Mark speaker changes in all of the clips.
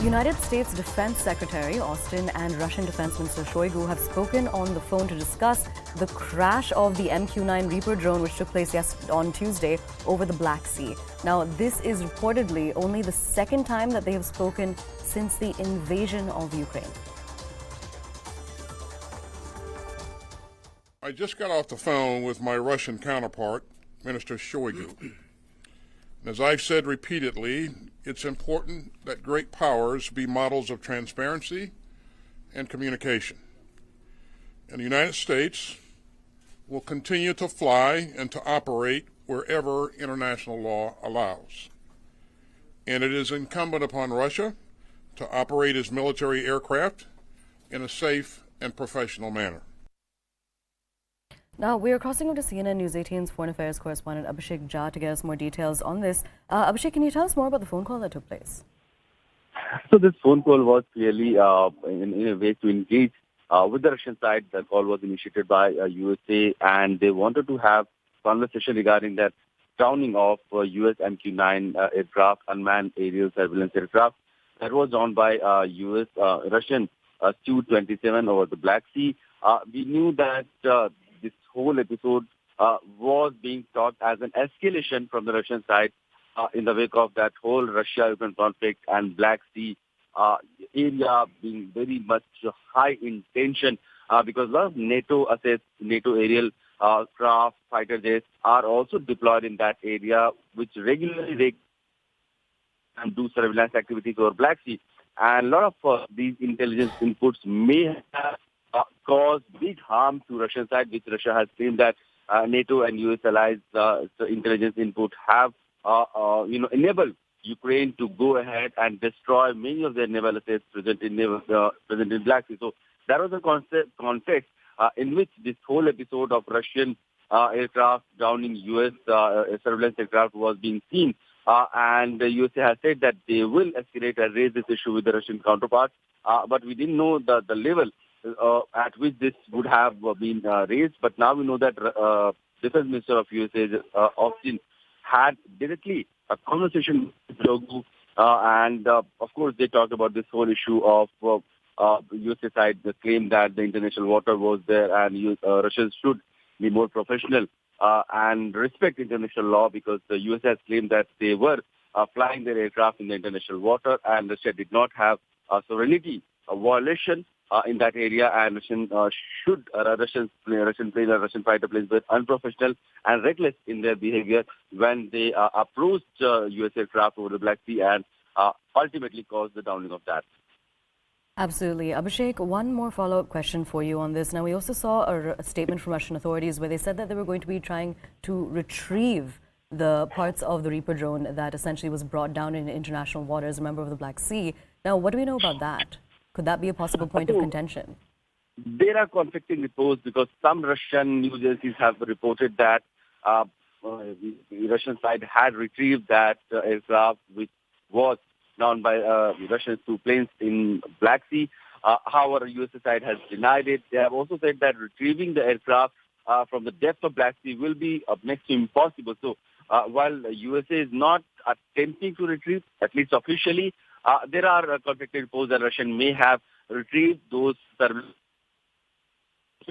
Speaker 1: United States Defense Secretary Austin and Russian Defense Minister Shoigu have spoken on the phone to discuss the crash of the MQ-9 Reaper drone which took place on Tuesday over the Black Sea. Now, this is reportedly only the second time that they have spoken since the invasion of Ukraine.
Speaker 2: I just got off the phone with my Russian counterpart, Minister Shoigu. As I've said repeatedly, it's important that great powers be models of transparency and communication. And the United States will continue to fly and to operate wherever international law allows. And it is incumbent upon Russia to operate its military aircraft in a safe and professional manner.
Speaker 1: Now, we are crossing over to CNN News 18's Foreign Affairs correspondent Abhishek Jha to get us more details on this. Abhishek, can you tell us more about the phone call that took place?
Speaker 3: So this phone call was clearly in a way to engage with the Russian side. The call was initiated by USA, and they wanted to have conversation regarding that downing of US MQ-9 aircraft, unmanned aerial surveillance aircraft that was downed by US Russian Su-27 over the Black Sea. We knew that this whole episode was being thought as an escalation from the Russian side in the wake of that whole Russia-Ukraine conflict and Black Sea area being very much high in tension because a lot of NATO assets, NATO aerial craft, fighter jets are also deployed in that area, which regularly and do surveillance activities over Black Sea. And a lot of these intelligence inputs may have caused big harm to Russian side, which Russia has claimed that NATO and US allies intelligence input have enabled Ukraine to go ahead and destroy many of their naval assets present in Black Sea. So that was the context in which this whole episode of Russian aircraft downing US surveillance aircraft was being seen. And the USA has said that they will escalate and raise this issue with the Russian counterparts. But we didn't know the level at which this would have been raised. But now we know that Defense Minister of USA, Austin, had directly a conversation with Shoigu. And of course, they talked about this whole issue of USA side, the claim that the international water was there and Russians should be more professional and respect international law because the US has claimed that they were flying their aircraft in the international water and Russia did not have sovereignty violation in that area, and Russian fighter planes were unprofessional and reckless in their behavior when they approached US aircraft over the Black Sea and ultimately caused the downing of that.
Speaker 1: Absolutely. Abhishek, one more follow-up question for you on this. Now, we also saw a statement from Russian authorities where they said that they were going to be trying to retrieve the parts of the Reaper drone that essentially was brought down in international waters, a member of the Black Sea. Now, what do we know about that? Could that be a possible point of contention?
Speaker 3: There are conflicting reports because some Russian news agencies have reported that the Russian side had retrieved that aircraft which was downed by Russian two planes in Black Sea. However, US side has denied it. They have also said that retrieving the aircraft from the depth of Black Sea will be next to impossible. So while the USA is not attempting to retrieve, at least officially, there are conflicting reports that Russia may have retrieved those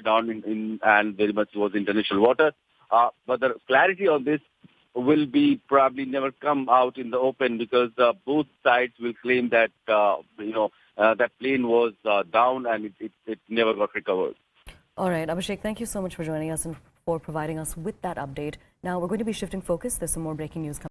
Speaker 3: down in and very much was international water. But the clarity on this will be probably never come out in the open because both sides will claim that that plane was down and it never got recovered.
Speaker 1: All right, Abhishek, thank you so much for joining us and for providing us with that update. Now we're going to be shifting focus. There's some more breaking news coming.